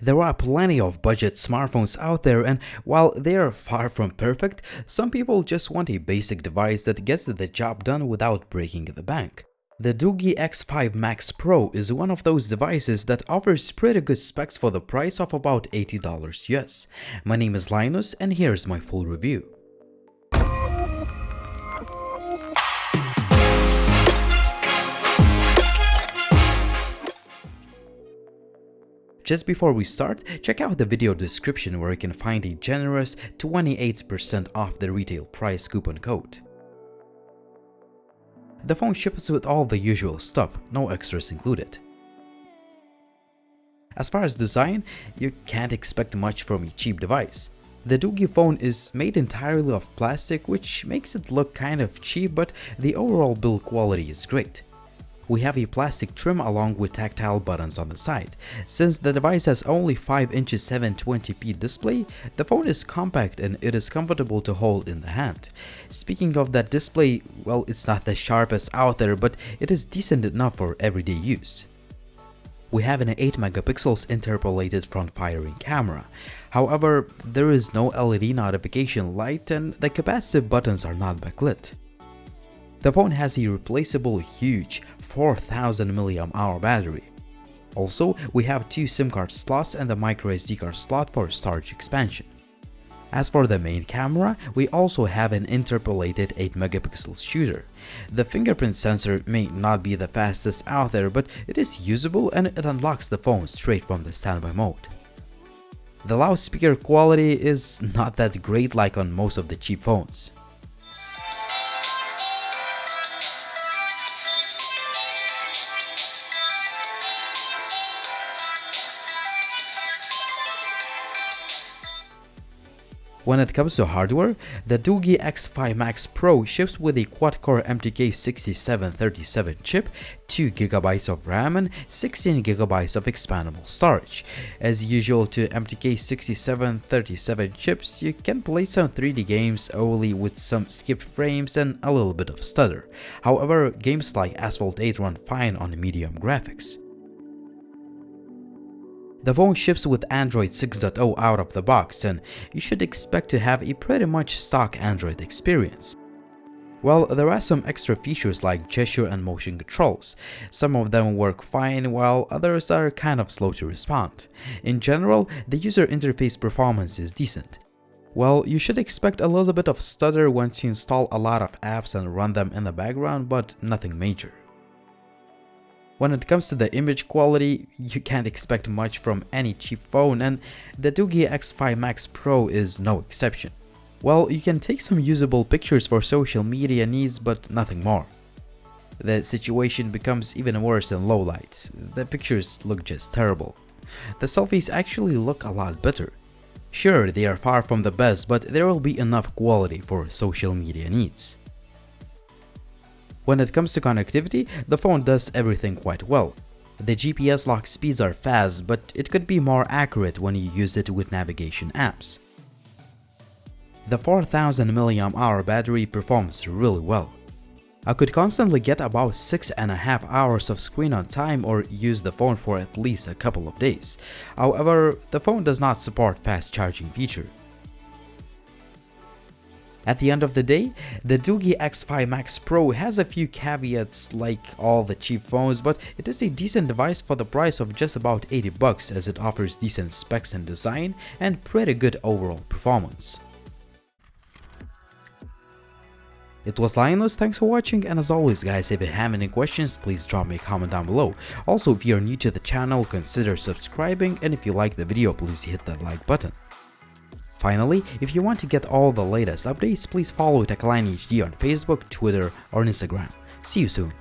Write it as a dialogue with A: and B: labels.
A: There are plenty of budget smartphones out there, and while they are far from perfect, some people just want a basic device that gets the job done without breaking the bank. The Doogee X5 Max Pro is one of those devices that offers pretty good specs for the price of about $80 US. My name is Linus and here's my full review. Just before we start, check out the video description where you can find a generous 28% off the retail price coupon code. The phone ships with all the usual stuff, no extras included. As far as design, you can't expect much from a cheap device. The Doogee phone is made entirely of plastic, which makes it look kind of cheap, but the overall build quality is great. We have a plastic trim along with tactile buttons on the side. Since the device has only 5 inches 720p display, the phone is compact and it is comfortable to hold in the hand. Speaking of that display, well, it's not the sharpest out there, but it is decent enough for everyday use. We have an 8 megapixels interpolated front-firing camera. However, there is no LED notification light and the capacitive buttons are not backlit. The phone has a replaceable huge 4000 mAh battery. Also, we have 2 SIM card slots and the microSD card slot for storage expansion. As for the main camera, we also have an interpolated 8 megapixel shooter. The fingerprint sensor may not be the fastest out there, but it is usable and it unlocks the phone straight from the standby mode. The loudspeaker quality is not that great like on most of the cheap phones. When it comes to hardware, the Doogee X5 Max Pro ships with a quad-core MTK 6737 chip, 2GB of RAM and 16GB of expandable storage. As usual to MTK 6737 chips, you can play some 3D games only with some skipped frames and a little bit of stutter. However, games like Asphalt 8 run fine on medium graphics. The phone ships with Android 6.0 out of the box, and you should expect to have a pretty much stock Android experience. Well, there are some extra features like gesture and motion controls. Some of them work fine while others are kind of slow to respond. In general, the user interface performance is decent. Well, you should expect a little bit of stutter once you install a lot of apps and run them in the background, but nothing major. When it comes to the image quality, you can't expect much from any cheap phone, and the Doogee X5 Max Pro is no exception. Well, you can take some usable pictures for social media needs, but nothing more. The situation becomes even worse in low light. The pictures look just terrible. The selfies actually look a lot better. Sure, they are far from the best, but there will be enough quality for social media needs. When it comes to connectivity, the phone does everything quite well. The GPS lock speeds are fast, but it could be more accurate when you use it with navigation apps. The 4000 mAh battery performs really well. I could constantly get about 6.5 hours of screen on time or use the phone for at least a couple of days. However, the phone does not support fast charging feature. At the end of the day, the Doogee X5 Max Pro has a few caveats like all the cheap phones, but it is a decent device for the price of just about $80 as it offers decent specs and design and pretty good overall performance. It was Linus, thanks for watching, and as always guys, if you have any questions, please drop me a comment down below. Also, if you are new to the channel, consider subscribing, and if you like the video, please hit that like button. Finally, if you want to get all the latest updates, please follow TechLineHD on Facebook, Twitter, or Instagram. See you soon.